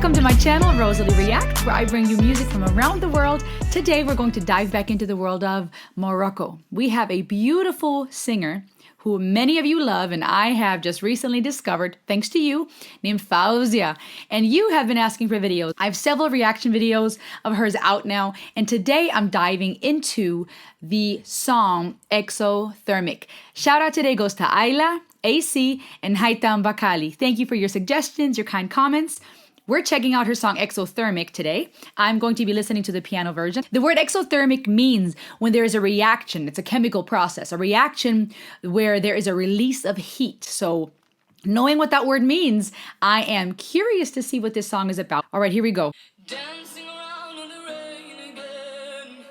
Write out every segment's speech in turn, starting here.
Welcome to my channel, Rosalie Reacts, where I bring you music from around the world. Today we're going to dive back into the world of Morocco. We have a beautiful singer who many of you love and I have just recently discovered, thanks to you, named Faouzia. And you have been asking for videos. I have several reaction videos of hers out now, and today I'm diving into the song Exothermic. Shout out today goes to Ayla, AC, and Haitam Bakali. Thank you for your suggestions, your kind comments. We're checking out her song Exothermic today. I'm going to be listening to the piano version. The word exothermic means when there is a reaction. It's a chemical process, a reaction where there is a release of heat. So knowing what that word means, I am curious to see what this song is about. All right, here we go. Dancing around in the rain again.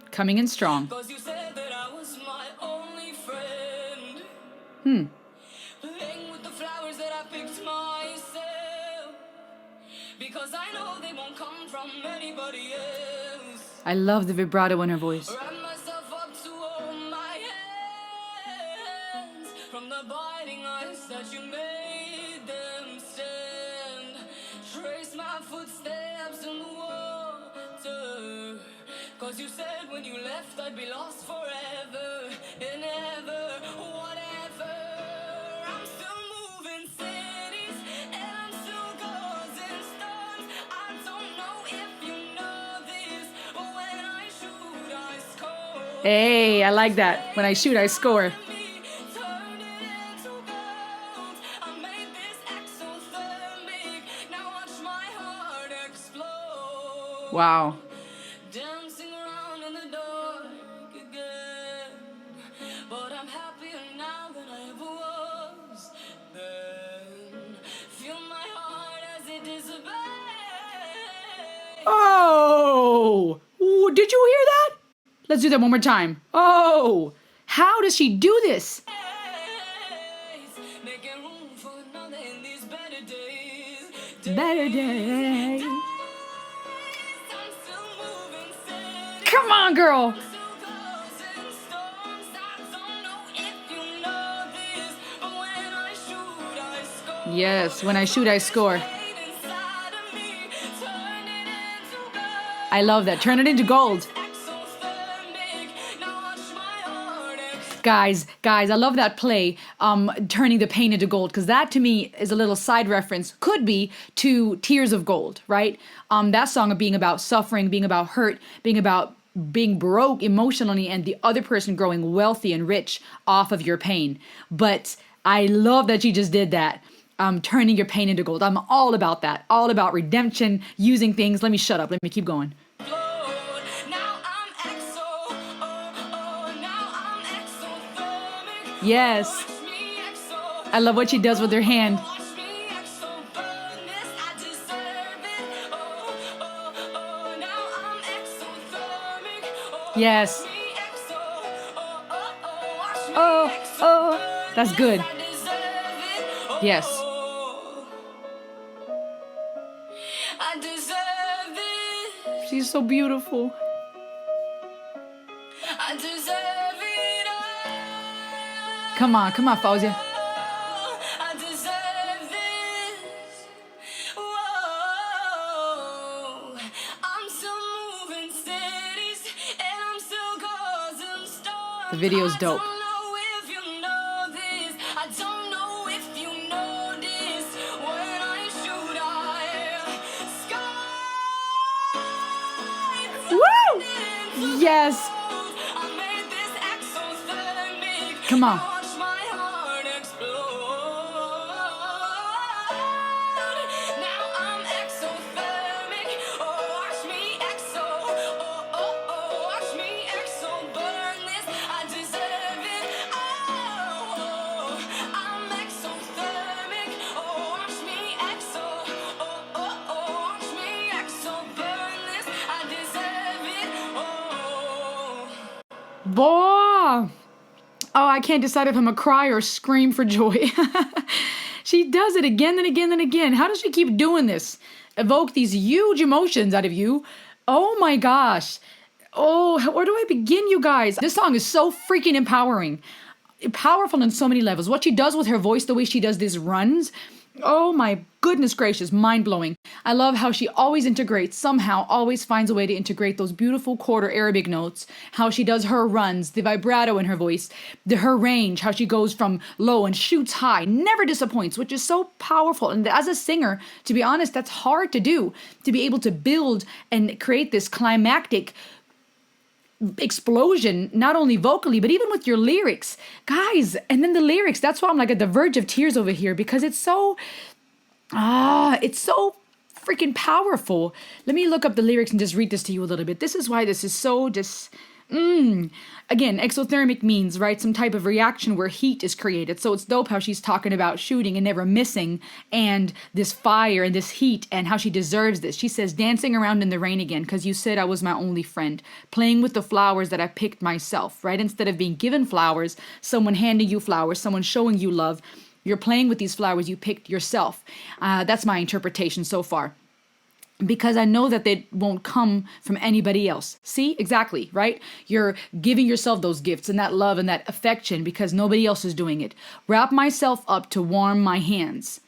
Coming in strong. 'Cause you said that I was my only friend. Playing with the flowers that I picked myself. Because I know they won't come from anybody else. I love the vibrato in her voice. Wrap myself up to hold my hands from the biting ice that you made them stand. Trace my footsteps in the water. 'Cause you said when you left I'd be lost forever and ever, whatever. I'm still moving cities and I'm still causing storms. I don't know if you know this, but when I shoot I score. Hey, I like that. When I shoot, I score. Turn it into gold. I made this exothermic. Now watch my heart explode. Wow. Dancing around in the dark again. But I'm happier now than I ever was then. Feel my heart as it disobeys. Oh, ooh, did you hear that? Let's do that one more time. Oh, how does she do this? Making room for another in these better days. Better day. I'm still moving cities. Come on, girl. Still causing storms. I don't know if you know this, but when I shoot I score. Yes, when I shoot, I score. Hate inside of me. Turn it into gold. I love that. Turn it into gold. Exothermic. Now watch my heart explode. Guys, I love that play, turning the pain into gold, because that to me is a little side reference, could be to Tears of Gold, right? That song of being about suffering, being about hurt, being about being broke emotionally and the other person growing wealthy and rich off of your pain. But I love that she just did that. Turning your pain into gold. I'm all about that. All about redemption, using things. Let me shut up. Let me keep going. Now I'm exothermic. Yes. Watch me exo. I love what she does with her hand. Watch me exo burn this. I deserve it. Now I'm exothermic. Yes. Watch me exo. Watch me Oh, exo oh. burn That's this. good. I deserve it. Yes. I deserve it. She's so beautiful. I deserve it all. Come on, Faouzia. I deserve this. Whoa. I'm still moving cities and I'm still causing storms. The video's dope. I don't know if you know this. I don't know if you know this. When I shoot, I sky. Woo! Yes. I made this exothermic. Come on. Now watch my heart explode. Now I'm exothermic. Oh, watch me exo. Watch me exo burn this. I deserve it. Oh, I'm exothermic. Oh, watch me exo. Watch me exo burn this. I deserve it. Boy. Oh, I can't decide if I'm a cry or scream for joy. She does it again and again and again. How does she keep doing this? Evoke these huge emotions out of you. Oh my gosh. Oh, where do I begin, you guys? This song is so freaking empowering. Powerful on so many levels. What she does with her voice, the way she does these runs, Oh my goodness gracious, mind blowing. I love how she always integrates, somehow always finds a way to integrate those beautiful quarter Arabic notes, how she does her runs, the vibrato in her voice, her range, how she goes from low and shoots high, never disappoints, which is so powerful. And as a singer, to be honest, that's hard to do, to be able to build and create this climactic explosion, not only vocally but even with your lyrics, guys. And then the lyrics, that's why I'm like at the verge of tears over here, because it's so freaking powerful. Let me look up the lyrics and just read this to you a little bit. This is why this is so again, exothermic means, right, some type of reaction where heat is created. So it's dope how she's talking about shooting and never missing, and this fire and this heat, and how she deserves this. She says, dancing around in the rain again, because you said I was my only friend, playing with the flowers that I picked myself, right? Instead of being given flowers, someone handing you flowers, someone showing you love, you're playing with these flowers you picked yourself. That's my interpretation so far, because I know that they won't come from anybody else. See, exactly, right? You're giving yourself those gifts and that love and that affection because nobody else is doing it. Wrap myself up to warm my hands.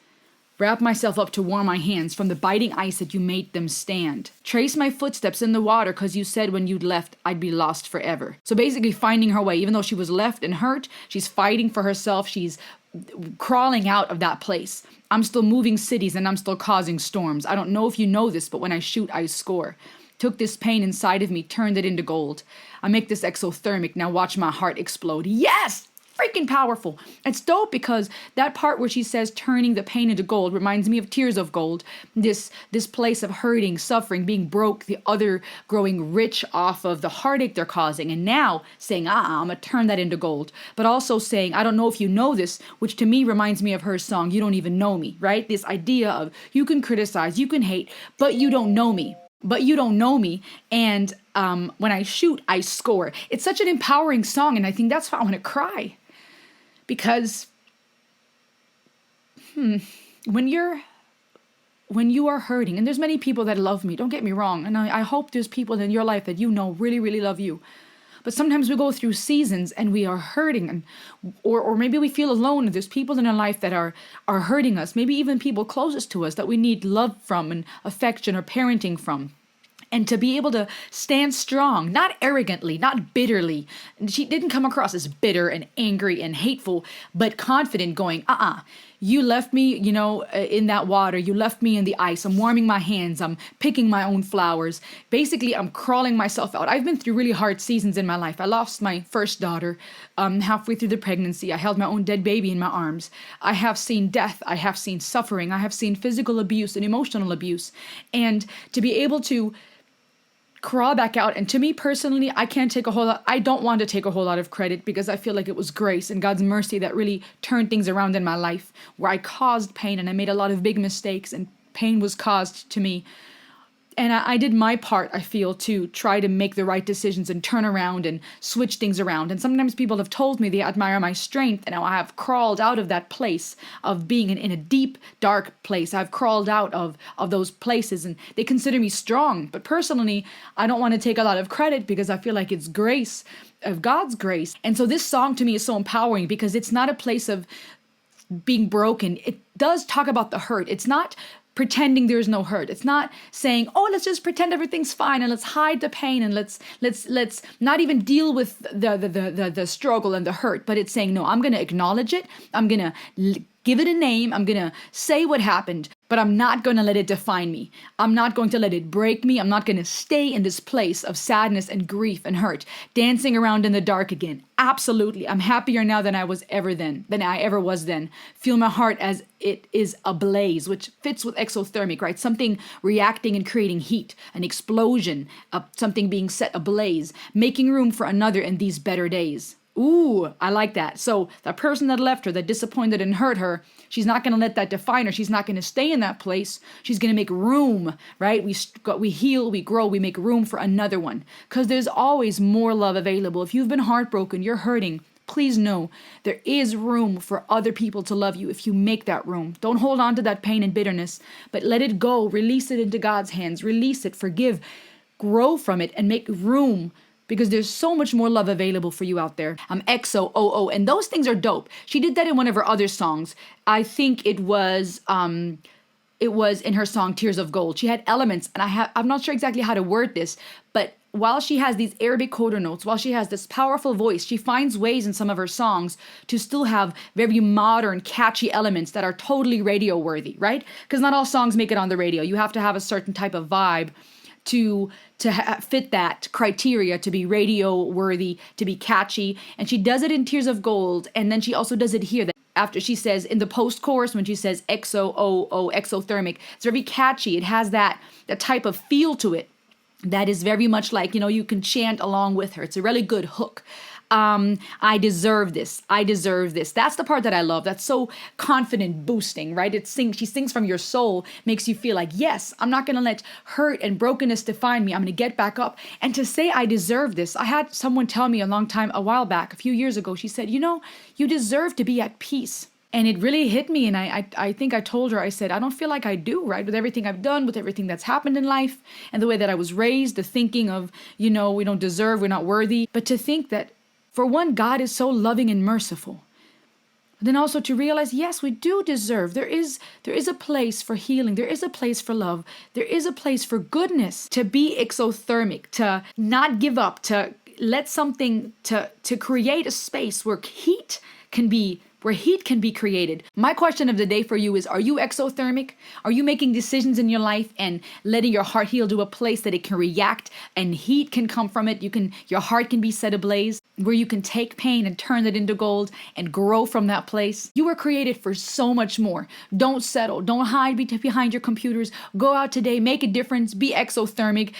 Wrap myself up to warm my hands from the biting ice that you made them stand. Trace my footsteps in the water because you said when you'd left I'd be lost forever. So basically finding her way, even though she was left and hurt, she's fighting for herself. She's crawling out of that place. I'm still moving cities and I'm still causing storms. I don't know if you know this, but when I shoot, I score. Took this pain inside of me, turned it into gold. I make this exothermic, now watch my heart explode. Yes! Freaking powerful. It's dope because that part where she says turning the pain into gold reminds me of Tears of Gold. This place of hurting, suffering, being broke, the other growing rich off of the heartache they're causing. And now saying, I'm gonna turn that into gold. But also saying, I don't know if you know this, which to me reminds me of her song, You Don't Even Know Me, right? This idea of you can criticize, you can hate, but you don't know me. But you don't know me, and when I shoot, I score. It's such an empowering song, and I think that's why I want to cry. Because when you are hurting, and there's many people that love me, don't get me wrong, and I hope there's people in your life that you know really, really love you. But sometimes we go through seasons and we are hurting, and or maybe we feel alone, and there's people in our life that are hurting us, maybe even people closest to us that we need love from and affection or parenting from. And to be able to stand strong, not arrogantly, not bitterly. And she didn't come across as bitter and angry and hateful, but confident, going, you left me, in that water. You left me in the ice. I'm warming my hands. I'm picking my own flowers. Basically, I'm crawling myself out. I've been through really hard seasons in my life. I lost my first daughter halfway through the pregnancy. I held my own dead baby in my arms. I have seen death. I have seen suffering. I have seen physical abuse and emotional abuse. And to be able to crawl back out, and to me personally, I don't want to take a whole lot of credit, because I feel like it was grace and God's mercy that really turned things around in my life, where I caused pain and I made a lot of big mistakes and pain was caused to me. And I did my part, I feel, to try to make the right decisions and turn around and switch things around. And sometimes people have told me they admire my strength, and I have crawled out of that place of being in a deep, dark place. I've crawled out of those places, and they consider me strong. But personally, I don't want to take a lot of credit, because I feel like it's grace, of God's grace. And so this song to me is so empowering, because it's not a place of being broken. It does talk about the hurt. It's not pretending there's no hurt. It's not saying, let's just pretend everything's fine and let's hide the pain and let's not even deal with the struggle and the hurt. But it's saying, no, I'm going to acknowledge it. I'm going to give it a name. I'm going to say what happened, but I'm not going to let it define me. I'm not going to let it break me. I'm not going to stay in this place of sadness and grief and hurt, dancing around in the dark again. Absolutely. I'm happier now than I ever was then. Feel my heart as it is ablaze, which fits with exothermic, right? Something reacting and creating heat, an explosion, something being set ablaze, making room for another in these better days. Ooh, I like that. So that person that left her, that disappointed and hurt her, she's not going to let that define her. She's not going to stay in that place. She's going to make room, right? We heal, we grow, we make room for another one, because there's always more love available. If you've been heartbroken, you're hurting, please know there is room for other people to love you if you make that room. Don't hold on to that pain and bitterness, but let it go. Release it into God's hands. Release it, forgive, grow from it, and make room because there's so much more love available for you out there. XOOO, and those things are dope. She did that in one of her other songs. I think it was in her song Tears of Gold. She had elements, and I'm not sure exactly how to word this, but while she has these Arabic coda notes, while she has this powerful voice, she finds ways in some of her songs to still have very modern, catchy elements that are totally radio worthy, right? Because not all songs make it on the radio. You have to have a certain type of vibe to fit that criteria to be radio worthy, to be catchy. And she does it in Tears of Gold, and then she also does it here. After she says in the post chorus, when she says XOOO, exothermic, it's very catchy. It has that type of feel to it that is very much like, you can chant along with her. It's a really good hook. I deserve this. I deserve this. That's the part that I love. That's so confident boosting, right? She sings from your soul, makes you feel like, yes, I'm not going to let hurt and brokenness define me. I'm going to get back up. And to say I deserve this, I had someone tell me a while back, a few years ago, she said, you deserve to be at peace. And it really hit me. And I think I told her, I said, I don't feel like I do, right? With everything I've done, with everything that's happened in life, and the way that I was raised, the thinking of, we don't deserve, we're not worthy. But to think that, for one, God is so loving and merciful. But then also to realize, yes, we do deserve. There is a place for healing. There is a place for love. There is a place for goodness. To be exothermic, to not give up, to let something, to create a space where heat can be created. My question of the day for you is, are you exothermic? Are you making decisions in your life and letting your heart heal to a place that it can react and heat can come from it? Your heart can be set ablaze, where you can take pain and turn it into gold and grow from that place. You were created for so much more. Don't settle. Don't hide behind your computers. Go out today, make a difference, be exothermic.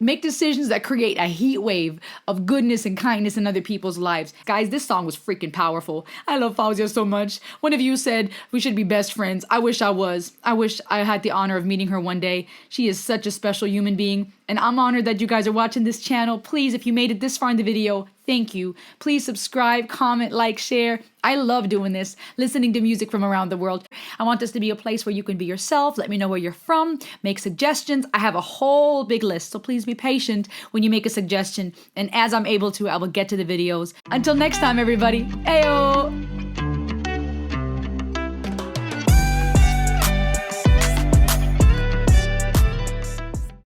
Make decisions that create a heat wave of goodness and kindness in other people's lives. Guys, this song was freaking powerful. I love Faouzia so much. One of you said we should be best friends. I wish I was. I wish I had the honor of meeting her one day. She is such a special human being, and I'm honored that you guys are watching this channel. Please, if you made it this far in the video, thank you. Please subscribe, comment, like, share. I love doing this, listening to music from around the world. I want this to be a place where you can be yourself. Let me know where you're from. Make suggestions. I have a whole big list, so please be patient when you make a suggestion. And as I'm able to, I will get to the videos. Until next time, everybody. Ayo!